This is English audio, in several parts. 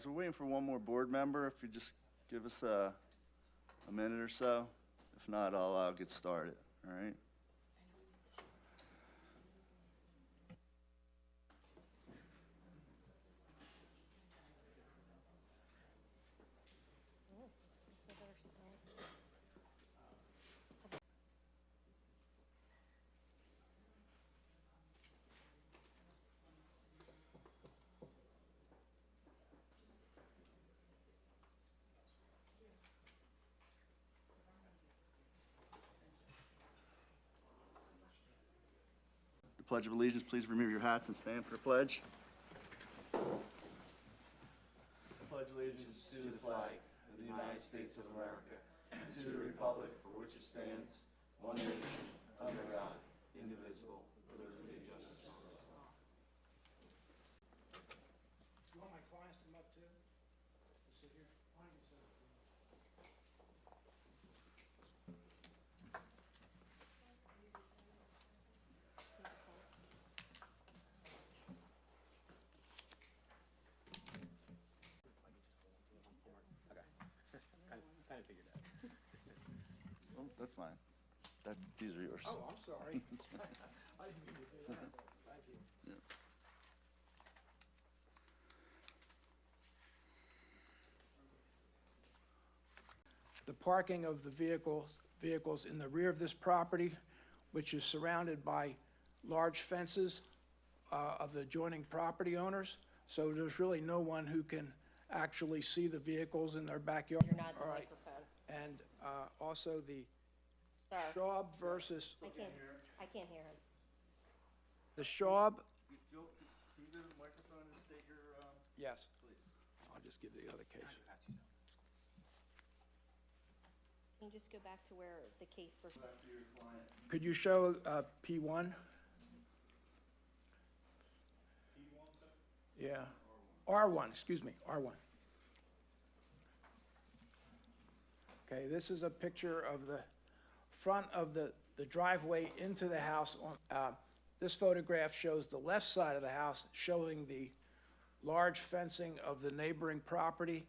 We're waiting for one more board member. If you just give us a minute or so. If not, I'll get started, all right? The Pledge of Allegiance, please remove your hats and stand for the pledge. I pledge allegiance to the flag of the United States of America and to the republic for which it stands, one nation, under God, indivisible, with liberty and justice for all. Do you want my clients to come up too? To sit here? Why don't you sit up? Kind of figured out. Oh, that's mine. These are yours. Oh, I'm sorry. I didn't mean to do that. Thank you. Yeah. The parking of the vehicles in the rear of this property, which is surrounded by large fences of the adjoining property owners. So there's really no one who can actually see the vehicles in their backyard. You're not at the All right. microphone. And also the Sir, Schaub versus, I can't hear him. the Schaub, Can you go to the microphone and state your, yes, please? I'll just give you the other case. Can you just go back to where the case for, Back to your client. Could you show P1? Yeah, R1, excuse me, R1. Okay, this is a picture of the front of the driveway into the house. This photograph shows the left side of the house, showing the large fencing of the neighboring property.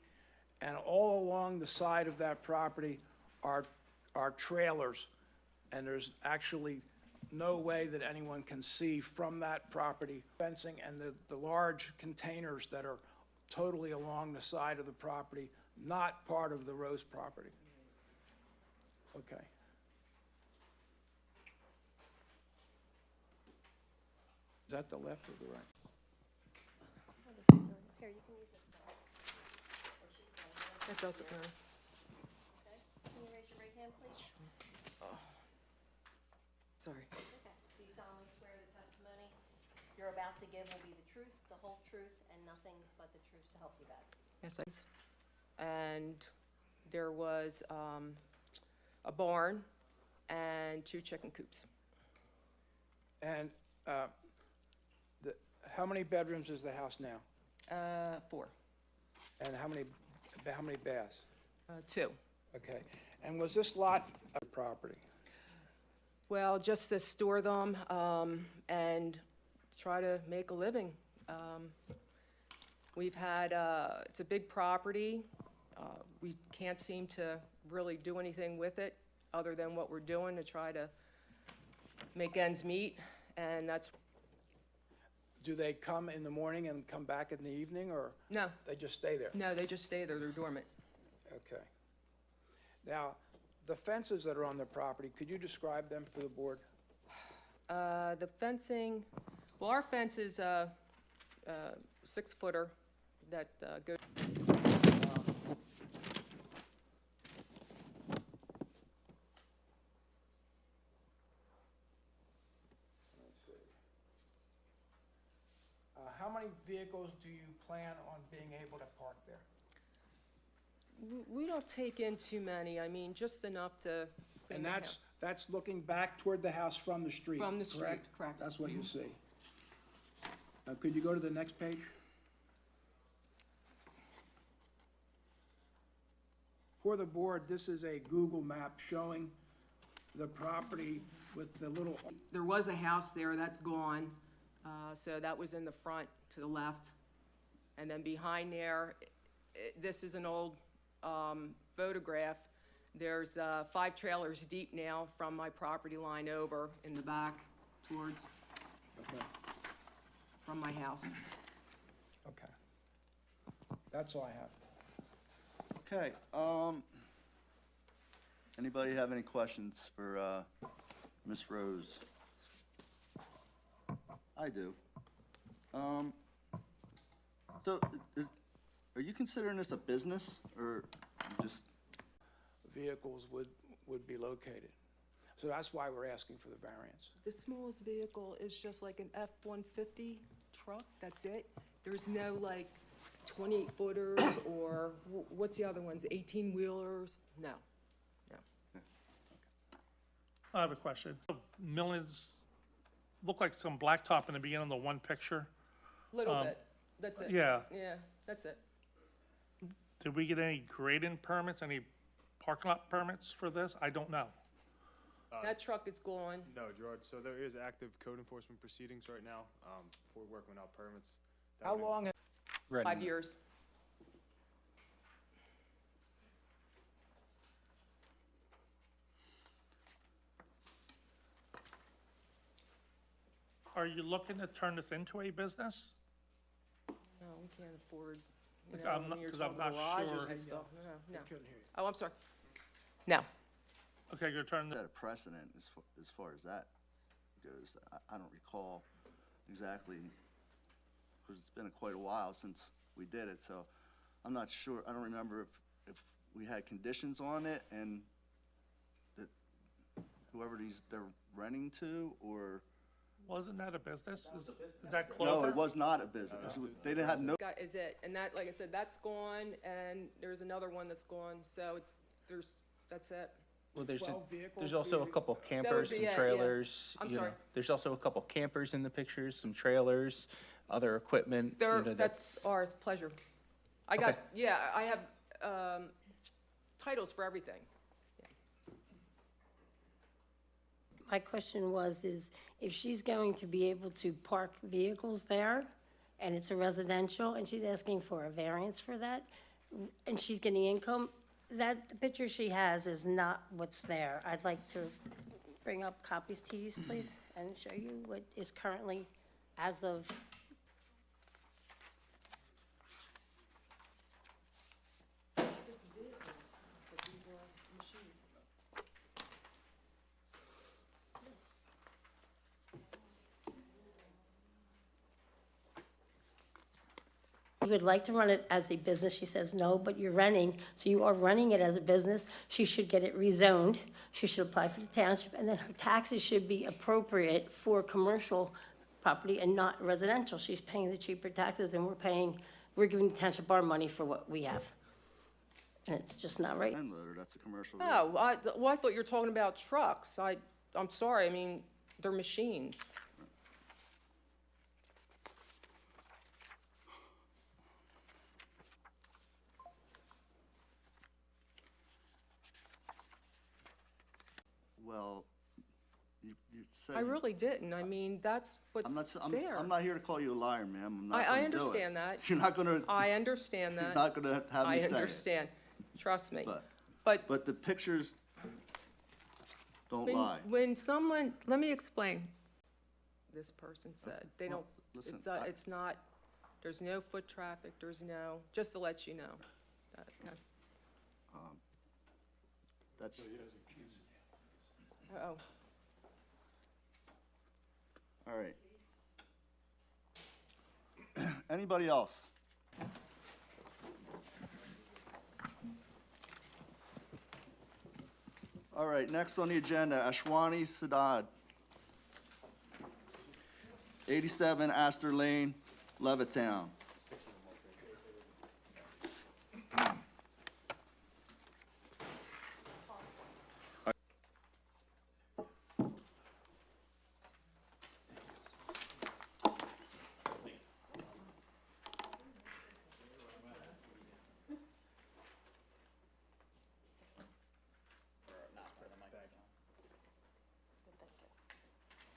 And all along the side of that property are trailers. And there's actually no way that anyone can see from that property fencing and the large containers that are totally along the side of the property, not part of the Rose property. Okay. Is that the left or the right? here, you can use this one. That doesn't matter. Okay, can you raise your right hand, please? Sorry. Okay. Do you solemnly swear the testimony you're about to give will be the truth, the whole truth, and nothing but the truth to help you God? Yes, and there was a barn and 2 chicken coops. And how many bedrooms is the house now? 4. And how many baths? 2. Okay. And was this lot a property? Well, just to store them and try to make a living. We've had, it's a big property. We can't seem to really do anything with it other than what we're doing to try to make ends meet, and that's. Do they come in the morning and come back in the evening, or No, they just stay there? no, they just stay there, they're dormant. Okay. Now, the fences that are on the property, could you describe them for the board? The fencing, well, our fence is a 6-footer that goes. How many vehicles do you plan on being able to park there? We don't take in too many, I mean, just enough to clean And the house. that's looking back toward the house from the street, From the street, correct? correct. That's what you see. Could you go to the next page? For the board, this is a Google map showing the property with the little, There was a house there, that's gone, so that was in the front to the left. And then behind there this is an old photograph. There's 5 trailers deep now from my property line over in the back towards, from my house. Okay. That's all I have. Okay, anybody have any questions for, Ms. Rose? I do. So, are you considering this a business, or just, Vehicles would be located. So that's why we're asking for the variance. The smallest vehicle is just like an F-150 truck, that's it. There's no like 28-footers or what's the other ones, 18-wheelers? No, no. I have a question. Millions, look like some blacktop in the beginning of the one picture. Little bit, that's it. Yeah. Yeah, that's it. Did we get any grading permits, any parking lot permits for this? I don't know. That truck is gone. No, Gerard, so there is active code enforcement proceedings right now, for working without permits. That How would- long, 5 years. Are you looking to turn this into a business? No, we can't afford, you Look, know, I'm not- when you're 'cause I'm talking not garages sure. and stuff. No, no. couldn't hear you. Oh, I'm sorry. No. Okay, you're turning, is that a precedent as far as that goes? I don't recall exactly, because it's been quite a while since we did it, so I'm not sure, I don't remember if we had conditions on it and that whoever they're renting to, or, wasn't that a business? Is that no, Clover? it was not a business. They didn't have no, Is it, and that, like I said, that's gone, and there's another one that's gone, so that's it. Well, there's 12 vehicles there's also a being- couple campers, be some it, yeah. trailers. I'm you know. sorry. There's also a couple campers in the pictures, some trailers, other equipment. There, you know, that's ours, pleasure. I got, yeah, I have, titles for everything. My question is if she's going to be able to park vehicles there, and it's a residential, and she's asking for a variance for that, and she's getting income, the picture she has is not what's there. I'd like to bring up copies to you, please, and show you what is currently as of. It's vehicles, but these are machines. You would like to run it as a business, she says no, but you're renting, so you are running it as a business. She should get it rezoned, she should apply for the township, and then her taxes should be appropriate for commercial property and not residential. She's paying the cheaper taxes, and we're giving the township our money for what we have. And it's just not right. end loader, that's a commercial. Oh, I thought you were talking about trucks. I'm sorry, I mean, they're machines. Well, you said. I really didn't. I mean, that's I'm what's not, there. I'm not here to call you a liar, ma'am. I'm not I gonna do it. understand that. You're not gonna, I understand you're that. not gonna have I me say it. understand. Trust me. But But the pictures don't when, lie. when someone, let me explain. This person said, they Well, don't, listen, it's not, there's no foot traffic, there's no, just to let you know. Okay. That's, Oh, all right. Anybody else? All right, next on the agenda, Ashwani Sadad. 87 Astor Lane, Levittown.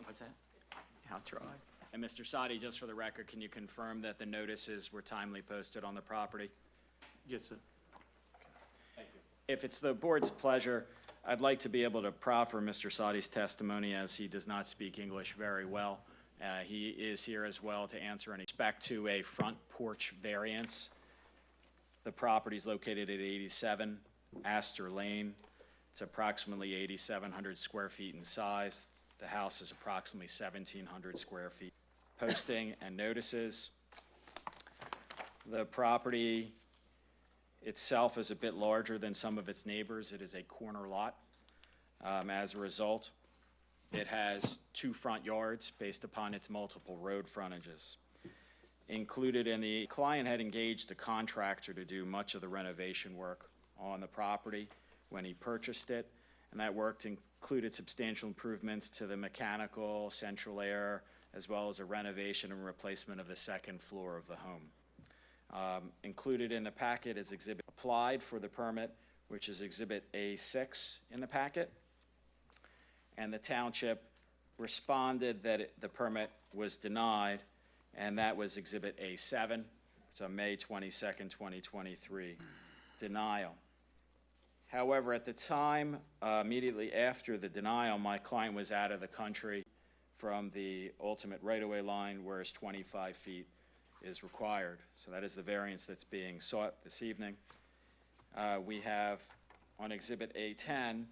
What's that? I'll try. And Mr. Sadi, just for the record, can you confirm that the notices were timely posted on the property? Yes, sir. If it's the board's pleasure, I'd like to be able to proffer Mr. Sadi's testimony, as he does not speak English very well. He is here as well to answer any respect to a front porch variance. The property is located at 87 Astor Lane. It's approximately 8,700 square feet in size. The house is approximately 1,700 square feet. Posting and notices. The property itself is a bit larger than some of its neighbors. It is a corner lot. As a result, it has 2 front yards based upon its multiple road frontages. Included in the client had engaged a contractor to do much of the renovation work on the property when he purchased it, and that work included substantial improvements to the mechanical, central air, as well as a renovation and replacement of the second floor of the home. Included in the packet is exhibit applied for the permit, which is exhibit A6 in the packet. And the township responded that the permit was denied, and that was exhibit A7. It's a May 22nd, 2023 denial. However, at the time, immediately after the denial, my client was out of the country from the ultimate right-of-way line, whereas 25 feet is required. So that is the variance that's being sought this evening. We have on exhibit A10,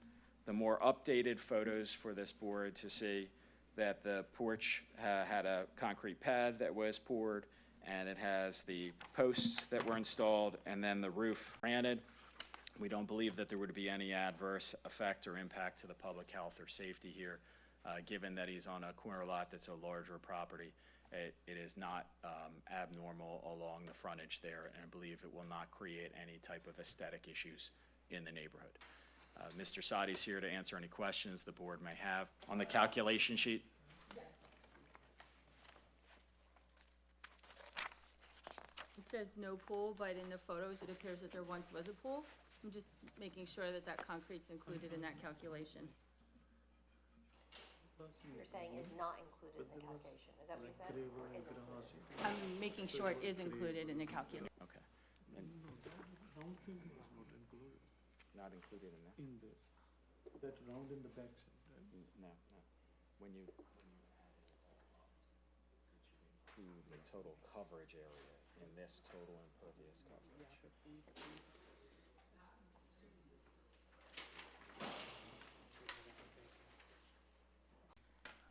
the more updated photos for this board to see that the porch had a concrete pad that was poured, and it has the posts that were installed, and then the roof granted. We don't believe that there would be any adverse effect or impact to the public health or safety here, given that he's on a corner lot that's a larger property. It is not abnormal along the frontage there, and I believe it will not create any type of aesthetic issues in the neighborhood. Mr. Sadi's here to answer any questions the board may have. On the calculation sheet? It says no pool, but in the photos, it appears that there once was a pool. I'm just making sure that that concrete's included in that calculation. You're saying is not included in the calculation, is that what you said? Or is included? I'm making sure it is included in the calculation. Okay. Round thing was not included Not included in that? in this. That round in the back side, right? No, no. When you include the total coverage area in this total impervious coverage.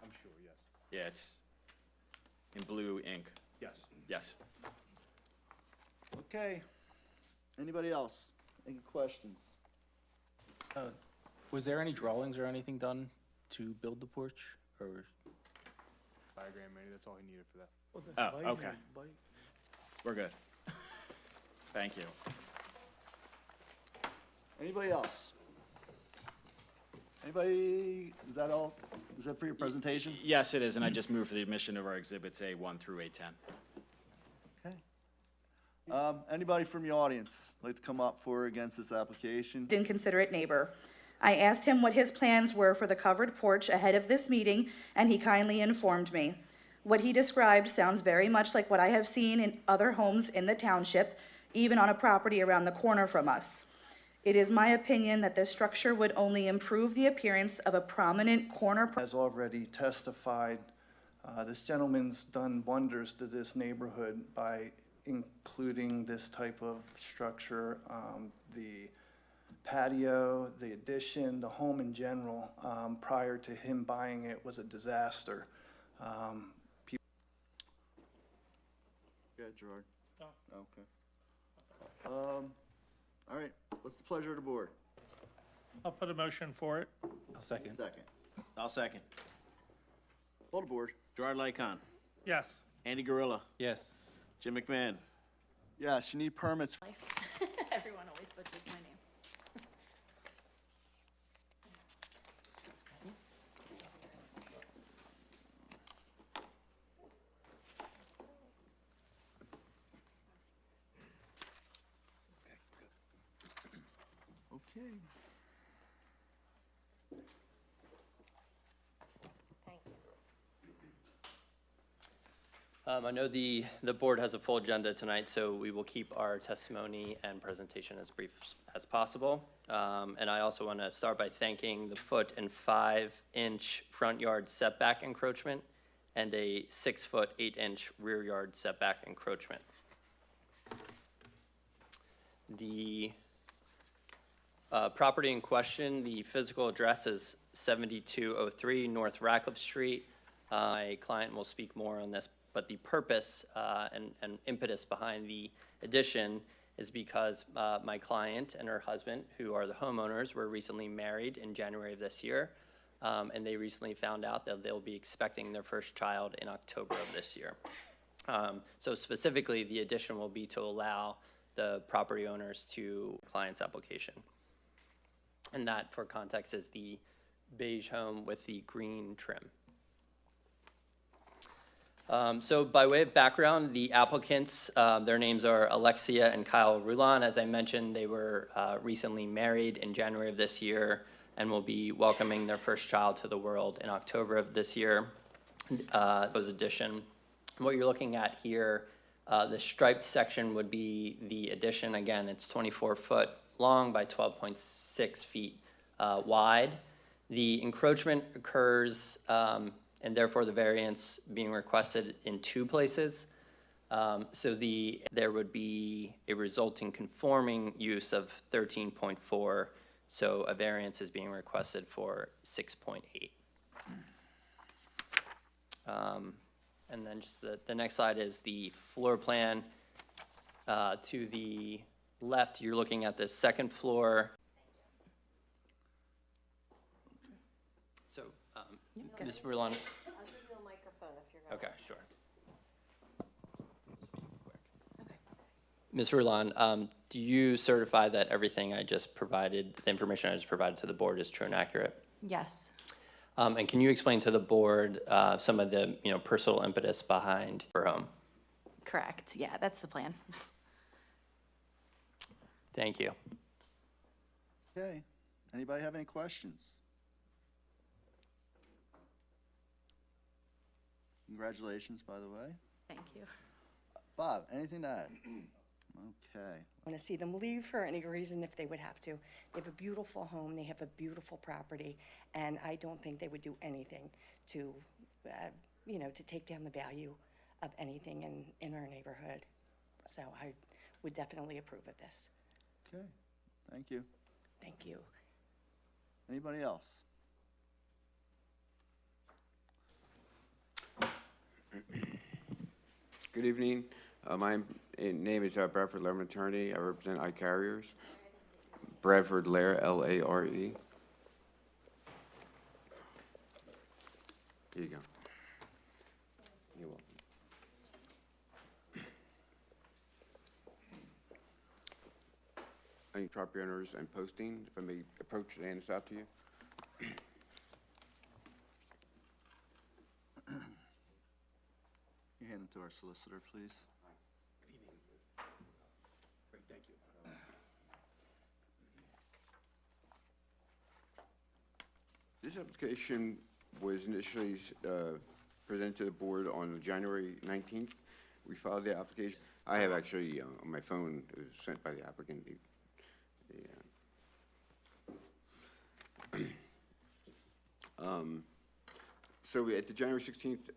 I'm sure, yes. Yeah, it's in blue ink. Yes. Yes. Okay. Anybody else? Any questions? Was there any drawings or anything done to build the porch, or? Diagram, maybe, that's all he needed for that. Oh, okay. We're good. Thank you. Anybody else? Anybody, is that all? Is that for your presentation? Yes, it is, and I just moved for the admission of our exhibits A1 through A10. Okay. Anybody from the audience like to come up for or against this application? Inconsiderate neighbor. I asked him what his plans were for the covered porch ahead of this meeting, and he kindly informed me. What he described sounds very much like what I have seen in other homes in the township, even on a property around the corner from us. It is my opinion that this structure would only improve the appearance of a prominent corner. As already testified, this gentleman's done wonders to this neighborhood by including this type of structure, the patio, the addition, the home in general, prior to him buying it was a disaster. Yeah, Gerard. Okay. All right, what's the pleasure of the board? I'll put a motion for it. I'll second. Second. I'll second. Call the board. Gerard Lycon, Yes. Andy Gorilla, Yes. Jim McMahon. Yes, you need permits. Everyone always butchers my name. Okay. Thank you. I know the board has a full agenda tonight, so we will keep our testimony and presentation as brief as possible. And I also want to start by thanking the 1 and 5 inch front yard setback encroachment and a 6 8 inch rear yard setback encroachment. The property in question, the physical address is 7203 North Ratcliffe Street. My client will speak more on this, but the purpose and impetus behind the addition is because my client and her husband, who are the homeowners, were recently married in January of this year, and they recently found out that they'll be expecting their first child in October of this year. So specifically, the addition will be to allow the property owners to client's application. And that, for context, is the beige home with the green trim. So by way of background, the applicants, their names are Alexia and Kyle Rulon. As I mentioned, they were recently married in January of this year and will be welcoming their first child to the world in October of this year. Addition. What you're looking at here, the striped section would be the addition. Again, it's 24 foot long by 12.6 feet wide. The encroachment occurs, and therefore the variance being requested in 2 places. So there would be a resulting conforming use of 13.4, so a variance is being requested for 6.8. And then just the next slide is the floor plan. To the left, you're looking at the second floor. So, Ms. Rulon. I'll give you a microphone if you're going. Okay, sure. Ms. Rulon, do you certify that everything I just provided, the information I just provided to the board is true and accurate? Yes. And can you explain to the board some of the personal impetus behind her home? Correct. Yeah, that's the plan. Thank you. Okay, anybody have any questions? Congratulations, by the way. Thank you. Bob, anything to add? Okay. Want to see them leave for any reason if they would have to. They have a beautiful home, they have a beautiful property, and I don't think they would do anything to, to take down the value of anything in our neighborhood. So I would definitely approve of this. Okay, thank you. Thank you. Anybody else? Good evening. My name is Bradford Lair, attorney. I represent iCarriers. Bradford Lair, L-A-R-E. Here you go. You're welcome. Any property owners and posting, if I may approach and hand this out to you. You hand it to our solicitor, please. Good evening. Great, thank you. This application was initially presented to the board on January 19th. We filed the application. I have actually on my phone, it was sent by the applicant. So at the January 16th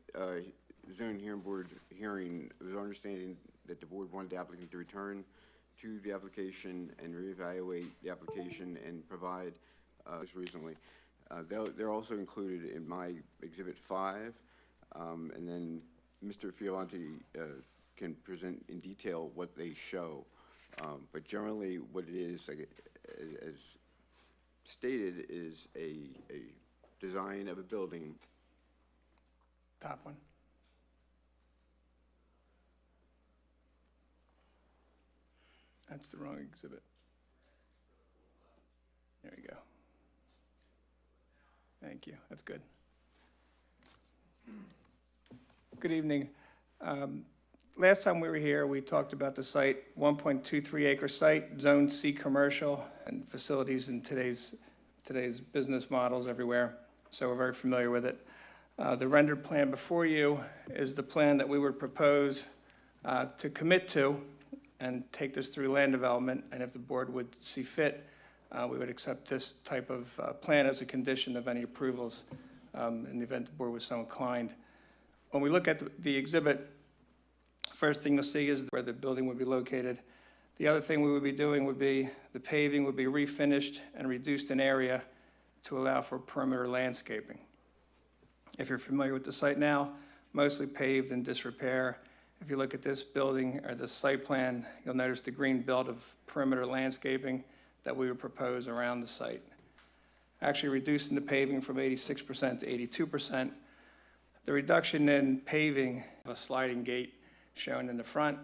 zoning hearing board hearing, it was our understanding that the board wanted the applicant to return to the application and reevaluate the application and provide, just recently. They're also included in my Exhibit 5, and then Mr. Fiolante can present in detail what they show. But generally, what it is, as stated, is a design of a building. Top one. That's the wrong exhibit. There you go. Thank you. That's good. Good evening. Last time we were here, we talked about the site, 1.23 acre site, Zone C commercial, and facilities in today's business models everywhere. So we're very familiar with it. The rendered plan before you is the plan that we would propose to commit to and take this through land development, and if the board would see fit, we would accept this type of plan as a condition of any approvals in the event the board was so inclined. When we look at the exhibit, first thing you'll see is where the building would be located. The other thing we would be doing would be the paving would be refinished and reduced in area to allow for perimeter landscaping. If you're familiar with the site now, mostly paved and disrepair. If you look at this building or this site plan, you'll notice the green belt of perimeter landscaping that we would propose around the site. Actually reducing the paving from 86% to 82%. The reduction in paving, a sliding gate shown in the front.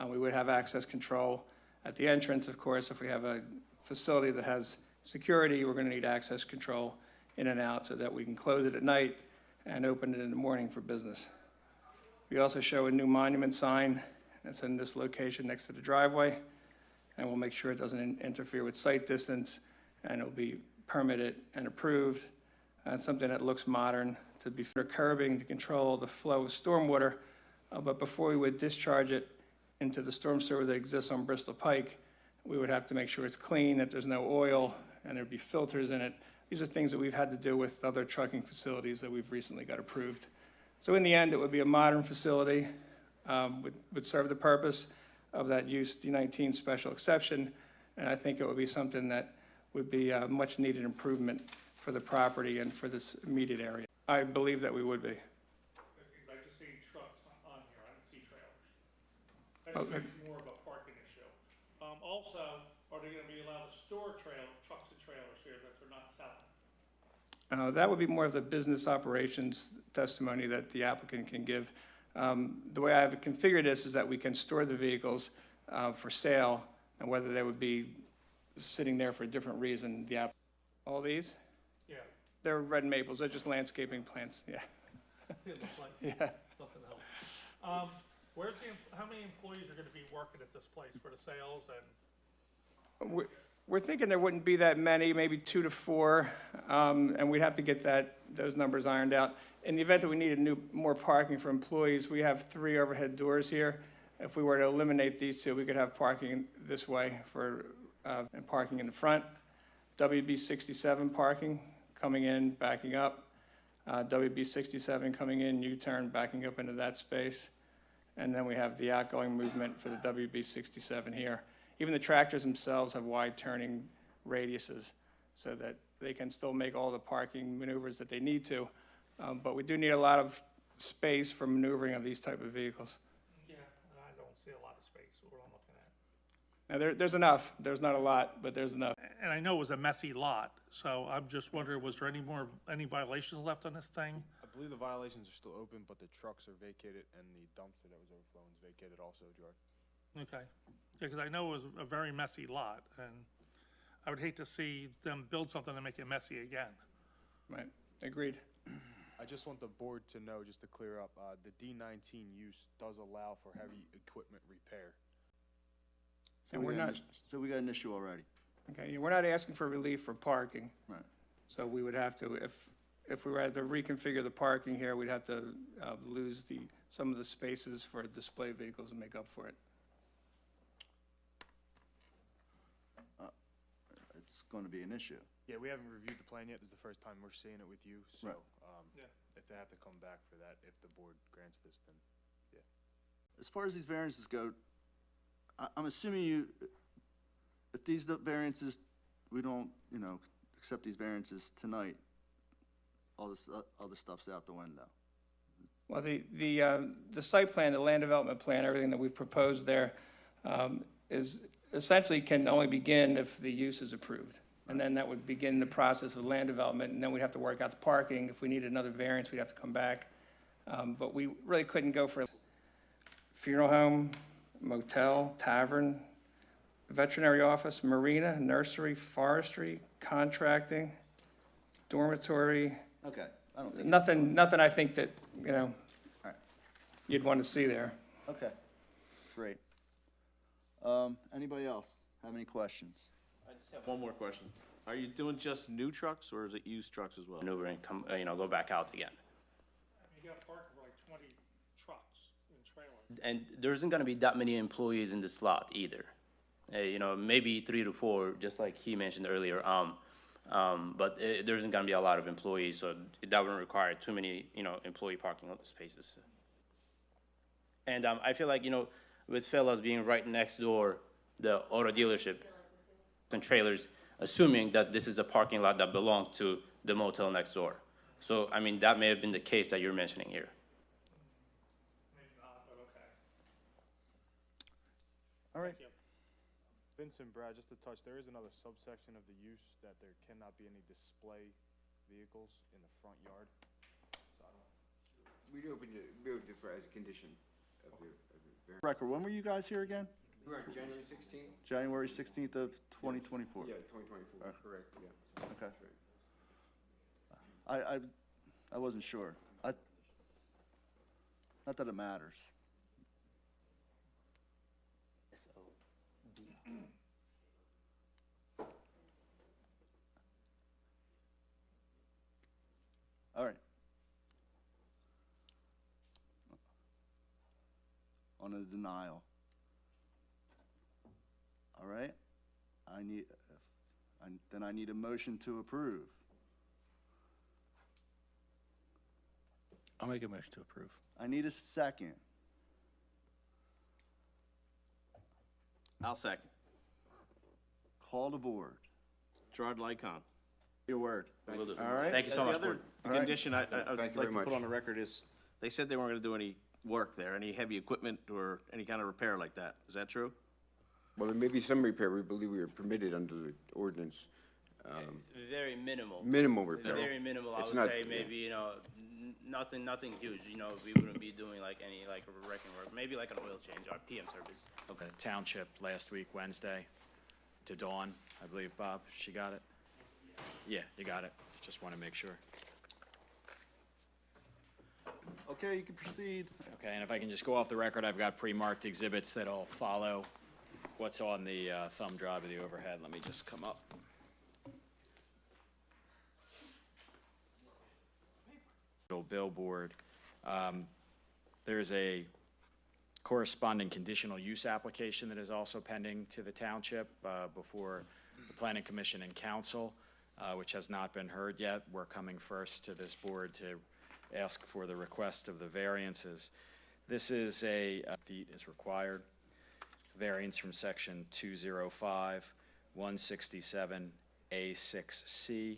We would have access control at the entrance, of course. If we have a facility that has security, we're going to need access control in and out so that we can close it at night and open it in the morning for business. We also show a new monument sign that's in this location next to the driveway, and we'll make sure it doesn't interfere with sight distance, and it'll be permitted and approved, and something that looks modern to be for curbing to control the flow of stormwater, but before we would discharge it into the storm sewer that exists on Bristol Pike, we would have to make sure it's clean, that there's no oil, and there'd be filters in it. These are things that we've had to do with other trucking facilities that we've recently got approved. So in the end, it would be a modern facility, would serve the purpose of that use D19 special exception, and I think it would be something that would be a much needed improvement for the property and for this immediate area. I believe that we would be. I'd like to see trucks on here, I don't see trailers. That's more of a parking issue. Also, are they gonna be allowed to store trucks and trailers here that they're not selling? That would be more of the business operations testimony that the applicant can give. The way I have it configured this is that we can store the vehicles for sale, and whether they would be sitting there for a different reason, all these? Yeah. They're red maples, they're just landscaping plants, yeah. It looks like Yeah. something else. How many employees are gonna be working at this place for the sales and? We're thinking there wouldn't be that many, maybe 2 to 4, and we'd have to get those numbers ironed out. In the event that we needed more parking for employees, we have 3 overhead doors here. If we were to eliminate these 2, we could have parking this way and parking in the front. WB 67 parking, coming in, backing up. WB 67 coming in, U-turn, backing up into that space. And then we have the outgoing movement for the WB 67 here. Even the tractors themselves have wide turning radiuses so that they can still make all the parking maneuvers that they need to. But we do need a lot of space for maneuvering of these type of vehicles. Yeah, I don't see a lot of space, what I'm looking at. Now, there's enough. There's not a lot, but there's enough. And I know it was a messy lot, so I'm just wondering, was there any violations left on this thing? I believe the violations are still open, but the trucks are vacated and the dumpster that was overflowing is vacated also, George. Okay, yeah, because I know it was a very messy lot, and I would hate to see them build something and make it messy again. Right, agreed. I just want the board to know, just to clear up, the D19 use does allow for heavy equipment repair. And we're not, So we got an issue already. okay, we're not asking for relief for parking. Right. So we would have to, if we were to reconfigure the parking here, we'd have to lose some of the spaces for display vehicles and make up for it. It's going to be an issue. Yeah, we haven't reviewed the plan yet. This is the first time we're seeing it with you, so, Right. if they have to come back for that, if the board grants this, then, yeah. As far as these variances go, I'm assuming if these variances, we don't, accept these variances tonight, all this other stuff's out the window. Well, the site plan, the land development plan, everything that we've proposed there is essentially can only begin if the use is approved. And then that would begin the process of land development, and then we'd have to work out the parking. If we needed another variance, we'd have to come back. But we really couldn't go for a funeral home, motel, tavern, veterinary office, marina, nursery, forestry, contracting, dormitory. Okay, I don't think. Nothing I think that, All right. you'd want to see there. Okay, great. Anybody else have any questions? I just have one more question. Are you doing just new trucks or is it used trucks as well? Maneuver and come, go back out again. you got parking for like 20 trucks and trailers. And there isn't gonna be that many employees in this lot either. You know, maybe 3 to 4, just like he mentioned earlier. But there isn't gonna be a lot of employees, so that wouldn't require too many, you know, employee parking spaces. And I feel like, you know, with Fellas being right next door, the auto dealership and trailers, assuming that this is a parking lot that belonged to the motel next door. So, I mean, that may have been the case that you're mentioning here. Maybe not, but okay. All right. Thank you. Vincent, Brad, just to touch, there is another subsection of the use that there cannot be any display vehicles in the front yard. So I don't. We'd open it, be able to, as a condition of the variance. Record, when were you guys here again? We're on January 16th? January 16th of 2024? Yeah, 2024, correct, yeah. Okay. That's right. I wasn't sure. Not that it matters. All right. On a denial. All right. Then I need a motion to approve. I'll make a motion to approve. I need a second. I'll second. Call the board. Gerard Lycon. Your word. Will do. All right. Thank you so The much, other board. All right. condition I'd Thank you like very to much. put on the record is, they said they weren't gonna do any work there, any heavy equipment or any kind of repair like that. Is that true? Well, there may be some repair, we believe we are permitted under the ordinance. Very minimal. Minimal repair. Very minimal, I It's would not- say, maybe, you know, nothing huge, you know, we wouldn't be doing like any, like, wrecking work, maybe like an oil change or PM service. Okay, Township last week, Wednesday, to Dawn, I believe, Bob, she got it? Yeah, you got it. Just want to make sure. Okay, you can proceed. Okay, and if I can just go off the record, I've got pre-marked exhibits that'll follow what's on the thumb drive of the overhead. Let me just come up. Little billboard. There's a corresponding conditional use application that is also pending to the township before the Planning Commission and Council, which has not been heard yet. We're coming first to this board to ask for the request of the variances. This is feet is required, variance from section 205, 167A6C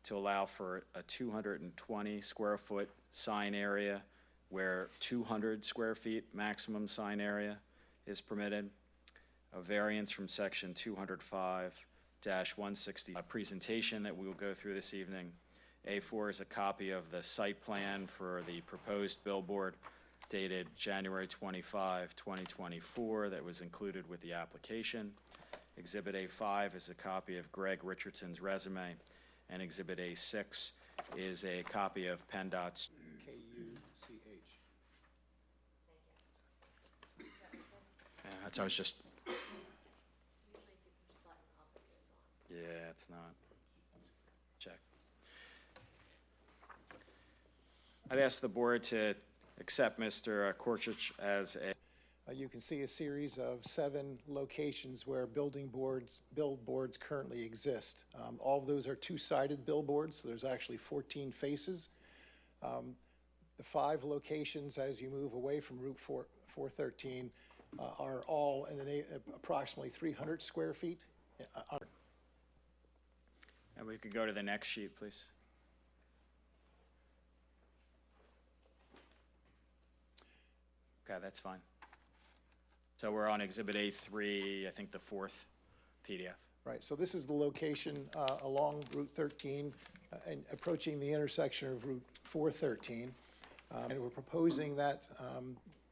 to allow for a 220 square foot sign area where 200 square feet maximum sign area is permitted. A variance from section 205-160, a presentation that we will go through this evening. A4 is a copy of the site plan for the proposed billboard dated January 25, 2024, that was included with the application. Exhibit A5 is a copy of Greg Richardson's resume, and Exhibit A6 is a copy of PennDOT's. K-U-C-H. That's, I was just. Yeah, it's not. Check. I'd ask the board to accept Mr. Korchich as a. You can see a series of 7 locations where billboards currently exist. All of those are two-sided billboards, so there's actually 14 faces. The 5 locations, as you move away from Route 413, are all in the approximately 300 square feet. And we could go to the next sheet, please. Okay, that's fine. So we're on Exhibit A3, I think the 4th PDF. Right, so this is the location along Route 13 and approaching the intersection of Route 413. And we're proposing that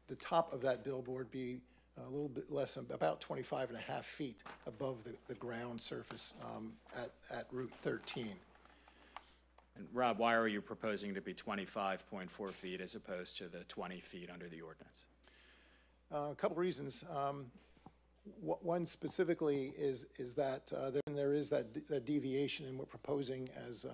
the top of that billboard be a little bit less than, about 25 and a half feet above the ground surface at Route 13. And Rob, why are you proposing to be 25.4 feet as opposed to the 20 feet under the ordinance? A couple reasons. One specifically is that there is that deviation, and we're proposing as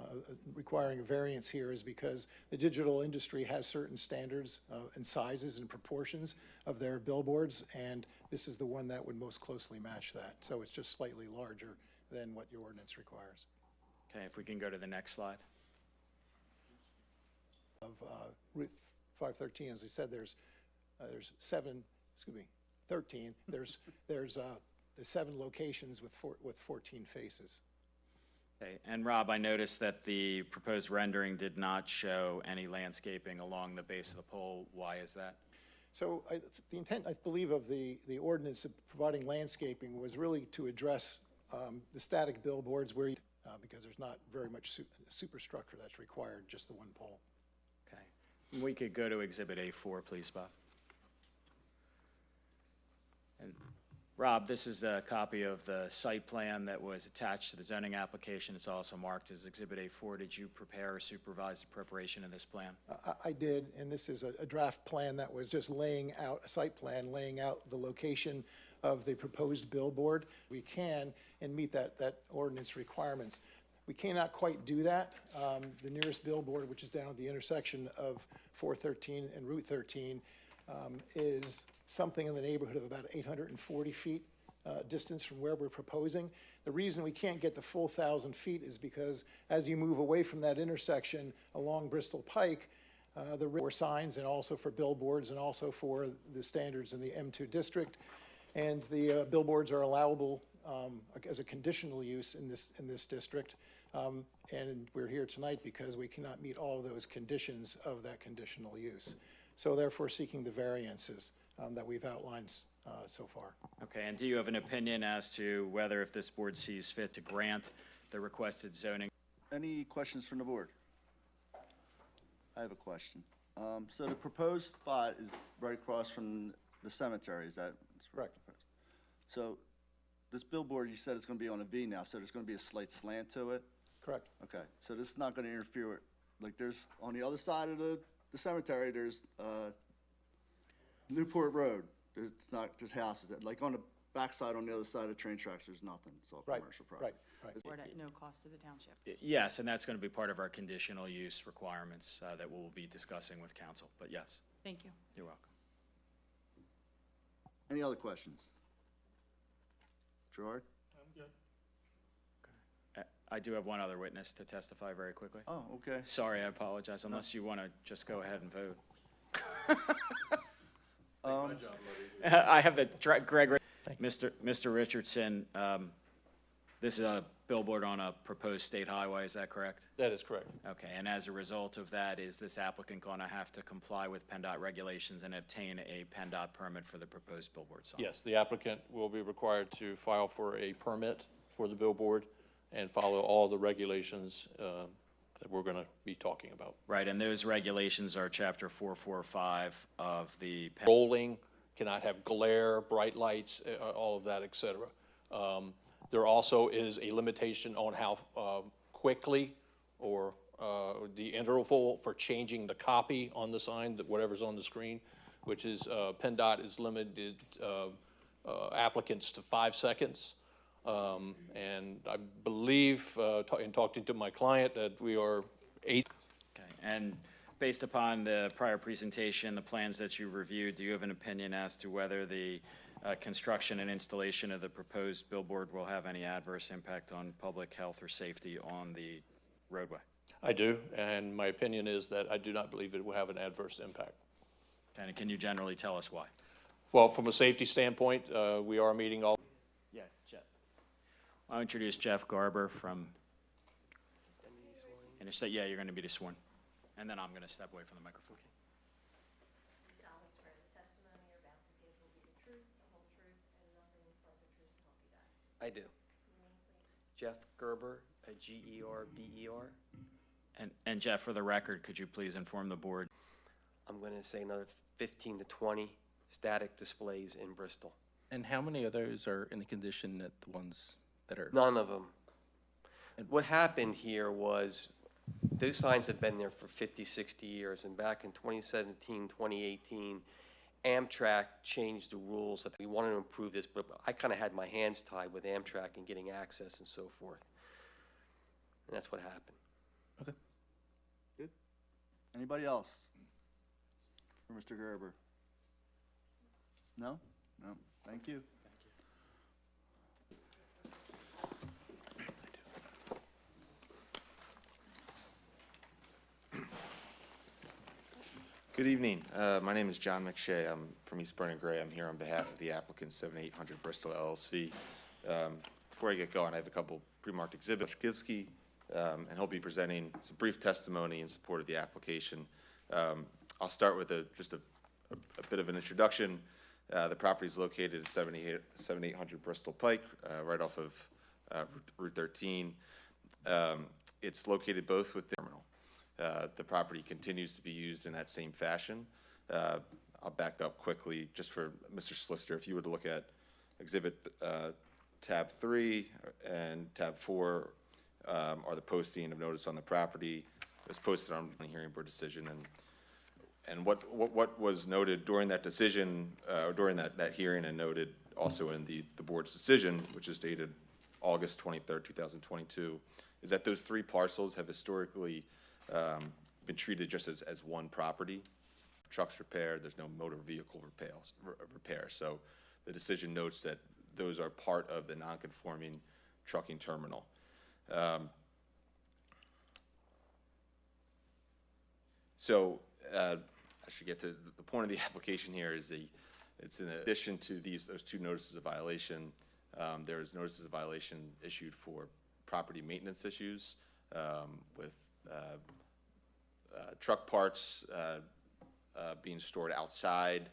requiring a variance here is because the digital industry has certain standards and sizes and proportions of their billboards, and this is the one that would most closely match that. So it's just slightly larger than what your ordinance requires. Okay, if we can go to the next slide. Of Route 513, as I said, there's 13. There's the 7 locations with 14 faces. Okay, and Rob, I noticed that the proposed rendering did not show any landscaping along the base of the pole. Why is that? So the intent, I believe, of the ordinance of providing landscaping was really to address the static billboards where, because there's not very much superstructure that's required, just the one pole. Okay, we could go to Exhibit A4, please, Bob. And Rob, this is a copy of the site plan that was attached to the zoning application. It's also marked as Exhibit A4. Did you prepare or supervise the preparation of this plan? I did, and this is a draft plan that was just laying out, a site plan laying out the location of the proposed billboard. We can and meet that ordinance requirements. We cannot quite do that. The nearest billboard, which is down at the intersection of 413 and Route 13, is something in the neighborhood of about 840 feet distance from where we're proposing. The reason we can't get the full 1,000 feet is because as you move away from that intersection along Bristol Pike, there were signs and also for billboards and also for the standards in the M2 district. And the billboards are allowable as a conditional use in this district. And we're here tonight because we cannot meet all of those conditions of that conditional use. So therefore seeking the variances that we've outlined so far. Okay, and do you have an opinion as to whether, if this board sees fit, to grant the requested zoning? Any questions from the board? I have a question. So the proposed spot is right across from the cemetery, is that? Correct. So this billboard, you said it's going to be on a V now, so there's going to be a slight slant to it? Correct. Okay, so this is not going to interfere with, like, there's, on the other side of the cemetery, there's Newport Road. There's houses. Like on the backside, on the other side of the train tracks, there's nothing. It's all commercial property. Right. Or at no cost to the township. Yes, and that's going to be part of our conditional use requirements that we'll be discussing with council, but yes. Thank you. You're welcome. Any other questions? Gerard? I'm good. I do have one other witness to testify very quickly. Oh, okay. Sorry, I apologize, unless you want to just go ahead and vote. I have the, Greg, Mr. Richardson, this is a billboard on a proposed state highway, is that correct? That is correct. Okay, and as a result of that, is this applicant going to have to comply with PennDOT regulations and obtain a PennDOT permit for the proposed billboard sign? Yes, the applicant will be required to file for a permit for the billboard and follow all the regulations that we're going to be talking about. Right, and those regulations are chapter 445 of the. Rolling, cannot have glare, bright lights, all of that, et cetera. There also is a limitation on how quickly or the interval for changing the copy on the sign, whatever's on the screen, which is PennDOT is limited applicants to 5 seconds. And I believe, in talking to my client, that we are 8. Okay, and based upon the prior presentation, the plans that you've reviewed, do you have an opinion as to whether the construction and installation of the proposed billboard will have any adverse impact on public health or safety on the roadway? I do, and my opinion is that I do not believe it will have an adverse impact. And can you generally tell us why? Well, from a safety standpoint, we are meeting all. Yeah, Jeff. I'll introduce Jeff Garber from. Yeah, you're going to be sworn, and then I'm going to step away from the microphone. You solemnly swear the testimony you're about to give will be the truth, the whole truth, and nothing but the truth to help you God. I do. Your name, please. Jeff Gerber, Gerber. And Jeff, for the record, could you please inform the board? I'm going to say another 15 to 20 static displays in Bristol. And how many of those are in the condition that the ones that are? None of them. And what happened here was those signs have been there for 50, 60 years. And back in 2017, 2018, Amtrak changed the rules. We wanted to improve this, but I kind of had my hands tied with Amtrak and getting access and so forth. And that's what happened. Okay. Good. Anybody else for Mr. Gerber? No? No. Thank you. Good evening. My name is John McShay. I'm from East Burning Gray. I'm here on behalf of the applicant 7800 Bristol LLC. Before I get going, I have a couple pre-marked exhibits. Givsky, and he'll be presenting some brief testimony in support of the application. I'll start with just a bit of an introduction. The property is located at 7800 Bristol Pike, right off of Route 13. It's located both with the terminal. The property continues to be used in that same fashion. I'll back up quickly just for Mr. Solicitor. If you were to look at Exhibit tab 3 and tab 4 are the posting of notice on the property. It was posted on the hearing board decision, and what was noted during that decision, or during that hearing, and noted also in the board's decision, which is dated August 23rd, 2022, is that those 3 parcels have historically been treated just as one property. Trucks repaired, there's no motor vehicle repair. So the decision notes that those are part of the non-conforming trucking terminal. I should get to the point of the application here. It's in addition to those 2 notices of violation, there is notices of violation issued for property maintenance issues with truck parts being stored outside,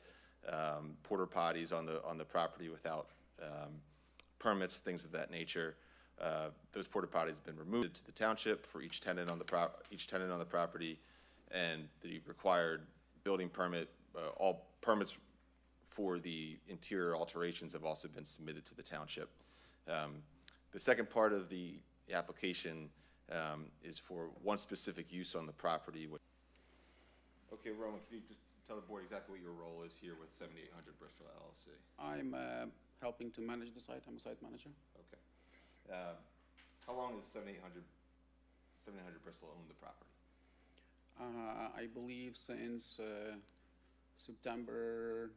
porta potties on the property without permits, things of that nature. Those porta potties have been removed to the township for each tenant on the property, and the required building permit, all permits for the interior alterations have also been submitted to the township. The second part of the application is for one specific use on the property. Okay, Roman, can you just tell the board exactly what your role is here with 7800 Bristol LLC? I'm helping to manage the site. I'm a site manager. Okay. How long has 7800 Bristol owned the property? I believe since September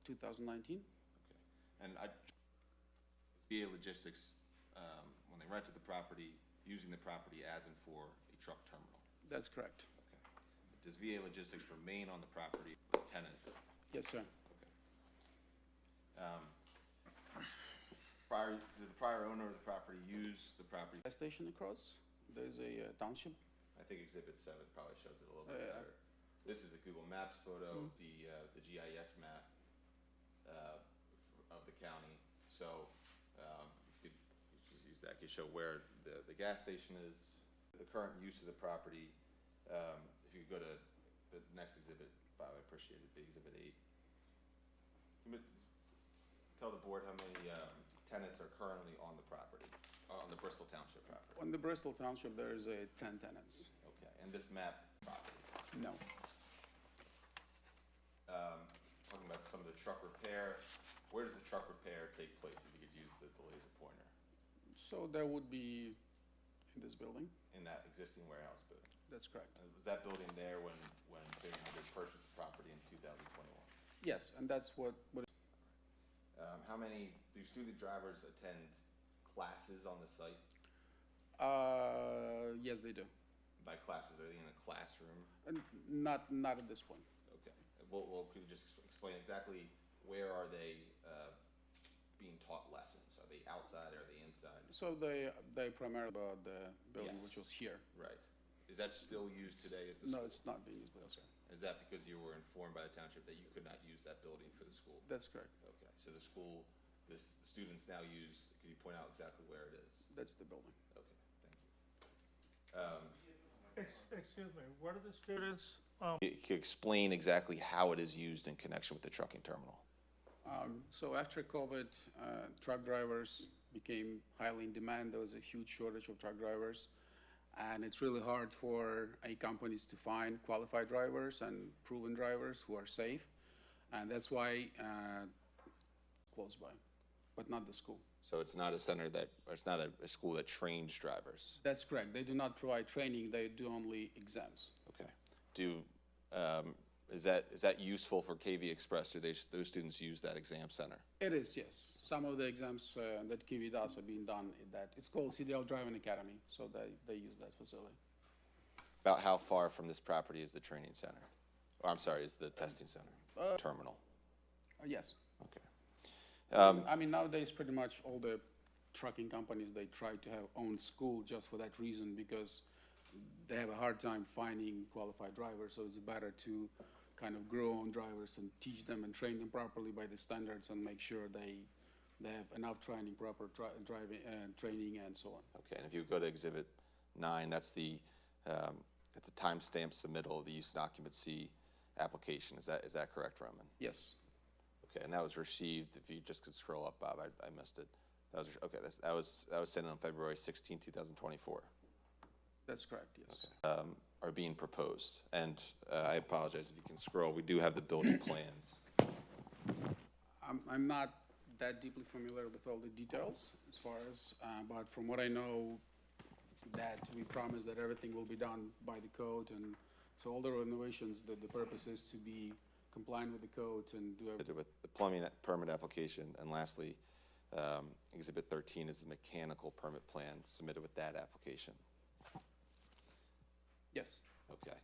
2019. Okay. And BA Logistics, when they rented the property, using the property as and for a truck terminal? That's correct. Okay. Does VA Logistics remain on the property as a tenant? Yes, sir. Okay. Did the prior owner of the property use the property? Gas station across. There's a township. I think Exhibit 7 probably shows it a little bit better. This is a Google Maps photo, the GIS map of the county. So you could just use that to show where the gas station is, the current use of the property. If you could go to the next exhibit, Bob, I appreciate it, the Exhibit 8. Can you tell the board how many tenants are currently on the property, on the Bristol Township property? On the Bristol Township, there is 10 tenants. Okay, and this map property? No. Talking about some of the truck repair, where does the truck repair take place, if you could use the laser pointer? So that would be in this building. In that existing warehouse building? That's correct. Was that building there when 7800 purchased the property in 2021? Yes, and that's what how many, do student drivers attend classes on the site? Yes, they do. By classes, are they in a classroom? Not at this point. Okay. Well, could you just explain exactly where are they being taught lessons? Are they outside or are they inside? So they primarily about the building, Yes. which was here. Right. Is that still used today as the school? No, it's not being used by the school. Is that because you were informed by the township that you could not use that building for the school? That's correct. Okay, so the school, the students now use, can you point out exactly where it is? That's the building. Okay, thank you. Excuse me, what are the students? Can you explain exactly how it is used in connection with the trucking terminal? So after COVID, truck drivers became highly in demand. There was a huge shortage of truck drivers. And it's really hard for companies to find qualified drivers and proven drivers who are safe. And that's why, close by, but not the school. So it's not a center that, or it's not a school that trains drivers? That's correct. They do not provide training, they do only exams. Okay. Is that useful for KV Express? Do those students use that exam center? It is, yes. Some of the exams that KV does are being done at that. It's called CDL Driving Academy, so they use that facility. About how far from this property is the training center? Or, I'm sorry, is the testing center, terminal? Yes. Okay. I mean, nowadays, pretty much all the trucking companies, they try to have own school just for that reason, because they have a hard time finding qualified drivers, so it's better to kind of grow on drivers and teach them and train them properly by the standards and make sure they have enough training, proper driving training and so on. Okay, and if you go to Exhibit 9, that's the timestamp submittal of the use and occupancy application. Is that correct, Roman? Yes. Okay, and that was received, if you just could scroll up, Bob, I missed it. That was sent in on February 16, 2024. That's correct, yes. Okay. Are being proposed. And I apologize if you can scroll. We do have the building plans. I'm not that deeply familiar with all the details as far as, but from what I know, that we promised that everything will be done by the code, and so all the renovations, the purpose is to be compliant with the code and do everything. With the plumbing permit application, and lastly, Exhibit 13 is the mechanical permit plan submitted with that application. Yes. Okay.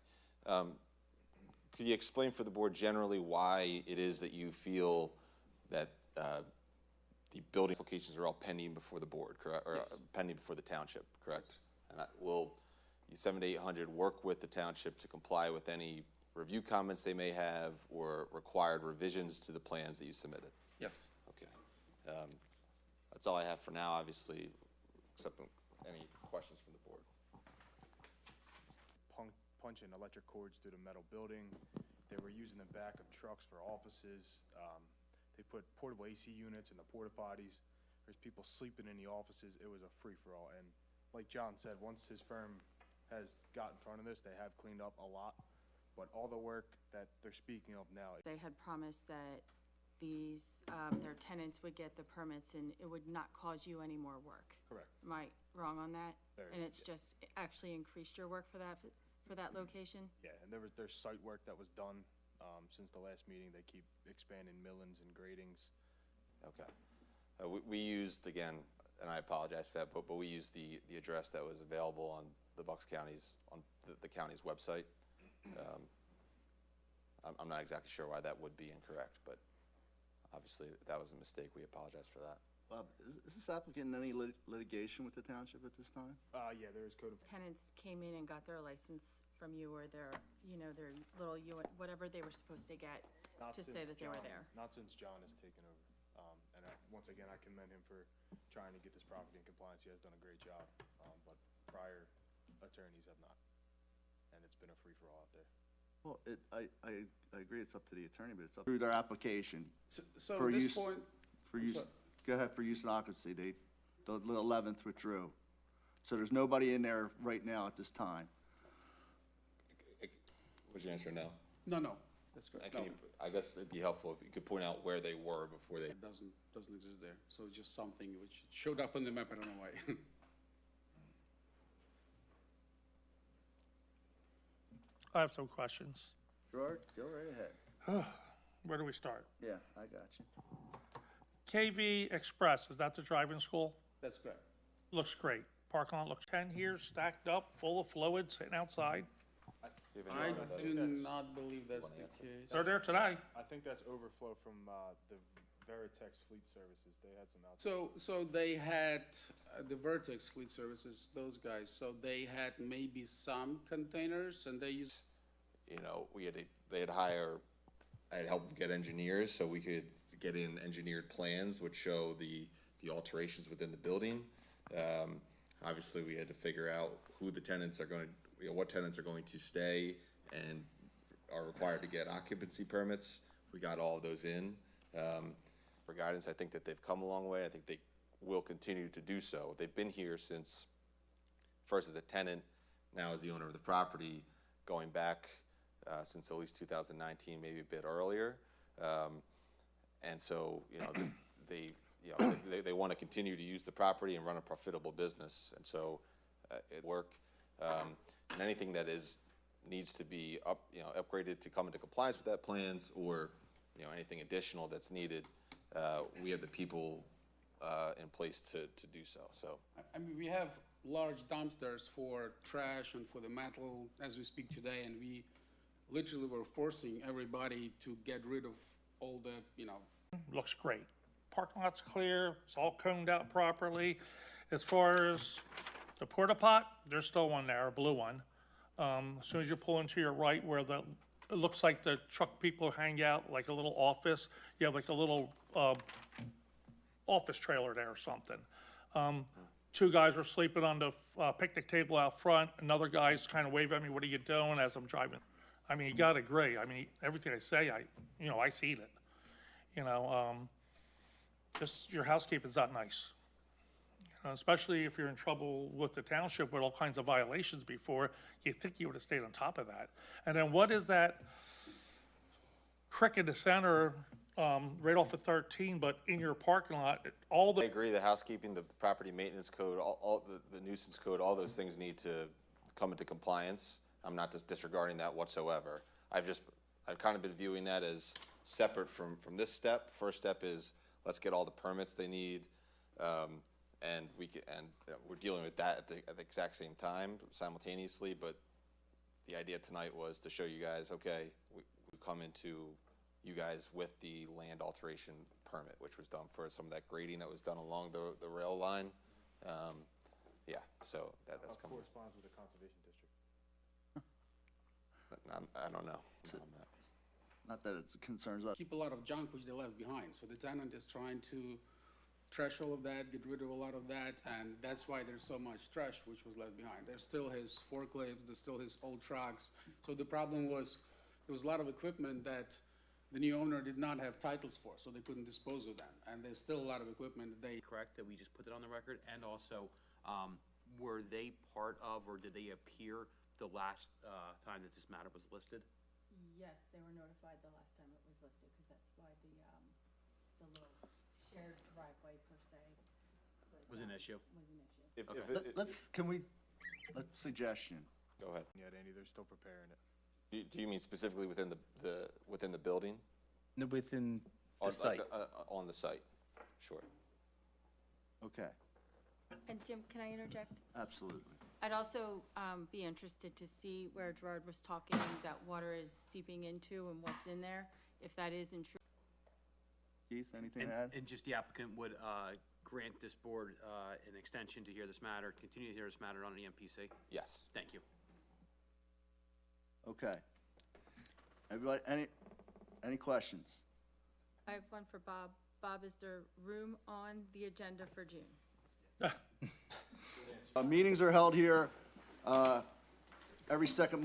Could you explain for the board generally why it is that you feel that the building applications are all pending before the board, correct? Or yes. Pending before the township, correct? And will 7800 work with the township to comply with any review comments they may have or required revisions to the plans that you submitted? Yes. Okay. That's all I have for now, obviously, except any questions from the board. Punching electric cords through the metal building. They were using the back of trucks for offices. They put portable AC units in the porta potties. There's people sleeping in the offices. It was a free-for-all. And like John said, once his firm has got in front of this, they have cleaned up a lot. But all the work that they're speaking of now. They had promised that these, their tenants would get the permits and it would not cause you any more work. Correct. Am I wrong on that? Very, and it's just actually increased your work for that location? Yeah, and there's site work that was done since the last meeting. They keep expanding millings and gradings. Okay. We used, again, and I apologize for that, but we used the address that was available on the Bucks County's, on the county's website. I'm not exactly sure why that would be incorrect, but obviously that was a mistake. We apologize for that. Bob, is this applicant in any litigation with the township at this time? Yeah, there is code of. Tenants came in and got their license from you or their, their little whatever they were supposed to get to say that they were there. Not since John has taken over. And once again, I commend him for trying to get this property in compliance. He has done a great job, but prior attorneys have not. And it's been a free-for-all out there. Well, I agree it's up to the attorney, but it's up through their application. So For at this use- point, For use, go ahead, for use and occupancy, the 11th withdrew. So there's nobody in there right now at this time. Was your answer no? no, that's correct. No, I guess it'd be helpful if you could point out where they were before they. it doesn't exist there. So it's just something which showed up on the map. I don't know why. I have some questions. Gerard, go right ahead. Where do we start? Yeah, I got you. KV Express, is that the driving school? That's correct. Looks great. Parking lot looks 10 here, stacked up, full of fluid, sitting outside. I do not believe that's the case. They're there today. I think that's overflow from the Veritex Fleet Services. They had some out. So they had the Vertex Fleet Services, those guys, so they had maybe some containers and they used. They had hire, I had helped get engineers so we could get in engineered plans which show the alterations within the building. Obviously, we had to figure out who the tenants are going to, what tenants are going to stay and are required to get occupancy permits. We got all of those in. For guidance, I think that they've come a long way. I think they will continue to do so. They've been here since, first as a tenant, now as the owner of the property, going back since at least 2019, maybe a bit earlier. And so, you know, they want to continue to use the property and run a profitable business. And so it work. And anything that needs to be upgraded to come into compliance with that plans, or, you know, anything additional that's needed, we have the people in place to do so. So I mean, we have large dumpsters for trash and for the metal as we speak today, and we literally were forcing everybody to get rid of all the, you know. Looks great. Parking lot's clear, it's all coned out properly. As far as the porta pot, there's still one there, a blue one. As soon as you pull into your right where it looks like the truck people hang out, like a little office, you have like a little, office trailer there or something. Two guys were sleeping on the picnic table out front. Another guy's kind of waving at me, "What are you doing?" as I'm driving. I mean, you gotta agree. I mean, everything I say, I seen it. You know, just your housekeeping's not nice. You know, especially if you're in trouble with the township with all kinds of violations before, you'd think you would have stayed on top of that. And then what is that crick in the center, right off of 13, but in your parking lot, I agree, the housekeeping, the property maintenance code, all the nuisance code, all those things need to come into compliance. I'm not just disregarding that whatsoever. I've kind of been viewing that as separate from this step. First step is, let's get all the permits they need, and we're dealing with that at the exact same time, simultaneously, but the idea tonight was to show you guys, okay, we come into you guys with the land alteration permit, which was done for some of that grading that was done along the rail line. Yeah, so that's coming. Corresponds with the conservation district. I don't know on that. Not that it concerns us. Keep a lot of junk which they left behind. So the tenant is trying to trash all of that, get rid of a lot of that, and that's why there's so much trash which was left behind. There's still his forklifts, there's still his old trucks. So the problem was, there was a lot of equipment that the new owner did not have titles for, so they couldn't dispose of them. And there's still a lot of equipment that they. Correct, that we just put it on the record, and also, were they part of, or did they appear the last time that this matter was listed? Yes, they were notified the last time it was listed, because that's why the little shared driveway per se Was an issue. Was an issue. Suggestion. Go ahead. Yeah, Andy, they're still preparing it. Do you mean specifically within the building? No, within the site. On the site, sure. Okay, And Jim, can I interject? absolutely. I'd also be interested to see where Gerard was talking that water is seeping into and what's in there, if that is in truth. Keith, anything to add? And just the applicant would grant this board an extension to hear this matter, continue to hear this matter on the MPC? Yes. Thank you. Okay. Everybody, any questions? I have one for Bob. Bob, is there room on the agenda for June? Meetings are held here every second Monday